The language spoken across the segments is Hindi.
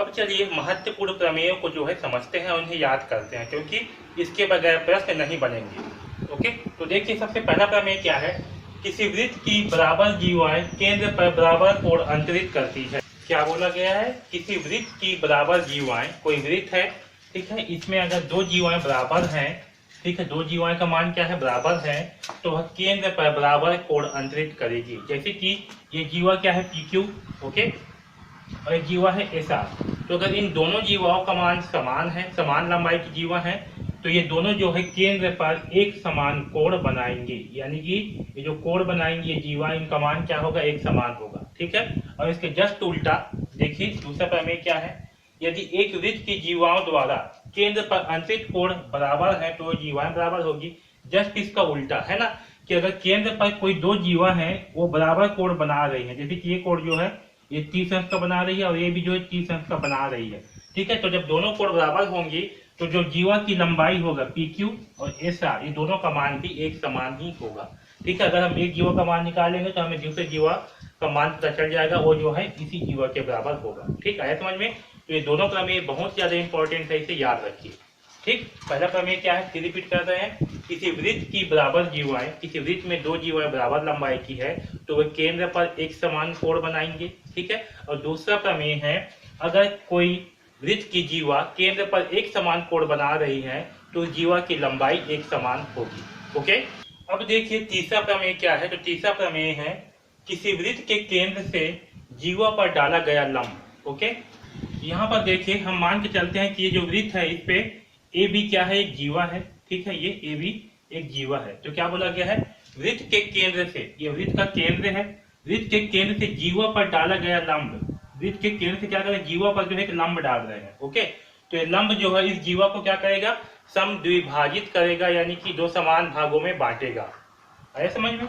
अब चलिए महत्वपूर्ण प्रमेयों को जो है समझते हैं और उन्हें याद करते हैं, क्योंकि इसके बगैर प्रश्न नहीं बनेंगे। ओके, तो देखिए सबसे पहला प्रमेय क्या है। किसी वृत्त की बराबर जीवाएं केंद्र पर बराबर कोण अंतरित करती है। क्या बोला गया है? किसी वृत्त की बराबर जीवाएं, कोई वृत्त है, ठीक है, इसमें अगर दो जीवाएं बराबर हैं, ठीक है, दो जीवाएं का मान क्या है? बराबर है, तो वह केंद्र पर बराबर कोण अंतरित करेगी। जैसे कि ये जीवा क्या है? PQ, ओके, और एक जीवा है SR। तो अगर इन दोनों जीवाओं का मान समान है, समान लंबाई की जीवा है, तो ये दोनों जो है केंद्र पर एक समान कोण बनाएंगे। यानी कि ये जो कोण बनाएंगे ये जीवा, इनका मान क्या होगा? एक समान होगा, ठीक है। और इसके जस्ट उल्टा देखिए दूसरा प्रमेय क्या है। यदि एक वृत्त की जीवाओं द्वारा केंद्र पर अंतरित कोण बराबर है तो जीवाएं बराबर होगी। जस्ट इसका उल्टा है ना, कि अगर केंद्र पर कोई दो जीवा है वो बराबर कोण बना रही है, जैसे कि ये कोण जो है ये 30 अंश का बना रही है और ये भी जो है 30 अंश का बना रही है, ठीक है। तो जब दोनों कोण बराबर होंगी तो जो जीवा की लंबाई होगा PQ और SR, ये दोनों का मान भी एक समान ही होगा, ठीक है। अगर हम एक जीवा का मान निकालेंगे तो हमें दूसरे जीवा का मान पता चल जाएगा, वो जो है इसी जीवा के बराबर होगा, ठीक है। समझ में? तो ये दोनों प्रमेय बहुत ज्यादा इंपॉर्टेंट है, इसे याद रखिए, ठीक। पहला प्रमेय क्या है, फिर रिपीट कर रहे हैं। किसी वृत्त की बराबर जीवाएं, किसी वृत्त में दो जीवाएं बराबर लंबाई की है तो वह केंद्र पर एक समान कोण बनाएंगे, ठीक है। और दूसरा प्रमेय है, अगर कोई वृत्त की जीवा केंद्र पर एक समान कोण बना रही है तो जीवा की लंबाई एक समान होगी, ओके। अब देखिए तीसरा प्रमेय क्या है। तो तीसरा प्रमेय है, किसी वृत्त के केंद्र से जीवा पर डाला गया लंब, ओके। यहाँ पर देखिए हम मान के चलते हैं कि ये जो वृत्त है इस पे AB क्या है? एक जीवा है, ठीक है, ये AB एक जीवा है। तो क्या बोला गया है? वृत्त के केंद्र से, ये वृत्त का केंद्र है, वृत्त के केंद्र से जीवा पर डाला गया लंब, वृत्त के केंद्र से क्या करें? जीवा पर जो है एक लंब डाल रहे हैं, ओके। तो ये लंब जो है इस जीवा को क्या करेगा? समद्विभाजित करेगा, यानी कि दो समान भागों में बांटेगा। आया समझ में?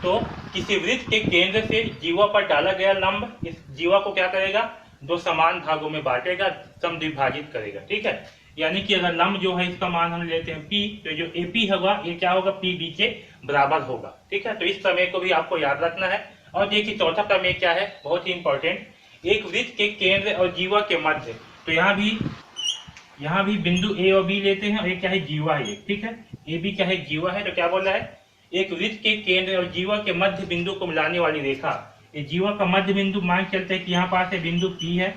तो किसी वृत्त के केंद्र से जीवा पर डाला गया लंब इस जीवा को क्या करेगा? दो समान भागों में बांटेगा, समद्विभाजित करेगा, ठीक है। यानी कि अगर लंब जो है इसका मान हम लेते हैं P, तो जो AP होगा ये क्या होगा? PB के बराबर होगा, ठीक है। तो इस प्रमेय को भी आपको याद रखना है। और देखिए चौथा प्रमेय क्या है, बहुत ही इंपॉर्टेंट। एक वृत्त के केंद्र और जीवा के मध्य, तो यहाँ भी बिंदु A और B लेते हैं, और ये क्या है? जीवा है, ठीक है। AB क्या है? जीवा है। तो क्या बोल रहा है? एक वृत्त के केंद्र और जीवा के मध्य बिंदु को मिलाने वाली रेखा, ये जीवा का मध्य बिंदु मान चलते हैं कि यहाँ पास है बिंदु P है,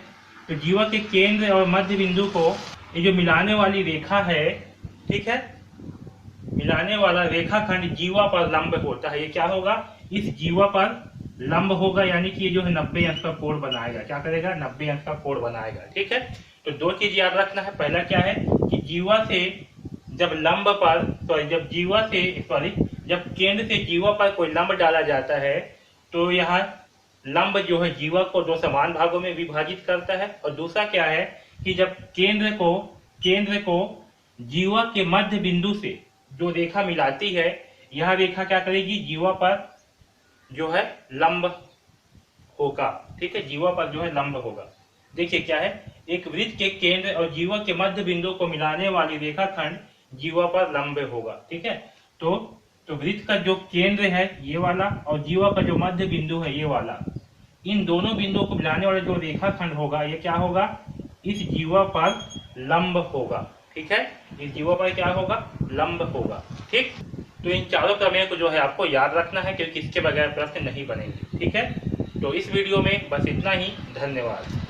तो जीवा के केंद्र और मध्य बिंदु को ये जो मिलाने वाली रेखा है, ठीक है, मिलाने वाला रेखाखंड जीवा पर लंब होता है। ये क्या होगा? इस जीवा पर लंब होगा, यानी कि ये जो है 90 अंश का कोण बनाएगा। क्या करेगा? 90 अंश का कोण बनाएगा, ठीक है। तो दो चीज याद रखना है। पहला क्या है कि जीवा से जब लंब पर जब केंद्र से जीवा पर कोई लंब डाला जाता है तो यहाँ लंब जो है जीवा को दो समान भागों में विभाजित करता है। और दूसरा क्या है कि जब केंद्र को जीवा के मध्य बिंदु से जो रेखा मिलाती है, यह रेखा क्या करेगी? जीवा पर जो है लंब होगा, ठीक है, जीवा पर जो है लंब होगा। देखिए क्या है, एक वृत्त के केंद्र और जीवा के मध्य बिंदु को मिलाने वाली रेखाखंड जीवा पर लंब होगा, ठीक है। तो वृत्त का जो केंद्र है ये वाला और जीवा का जो मध्य बिंदु है ये वाला, इन दोनों बिंदुओं को मिलाने वाला जो रेखाखंड होगा ये क्या होगा? इस जीवा पर लंब होगा, ठीक है। इस जीवा पर क्या होगा? लंब होगा, ठीक। तो इन चारों प्रमेयों को जो है आपको याद रखना है, क्योंकि इसके बगैर प्रश्न नहीं बनेंगे, ठीक है। तो इस वीडियो में बस इतना ही। धन्यवाद।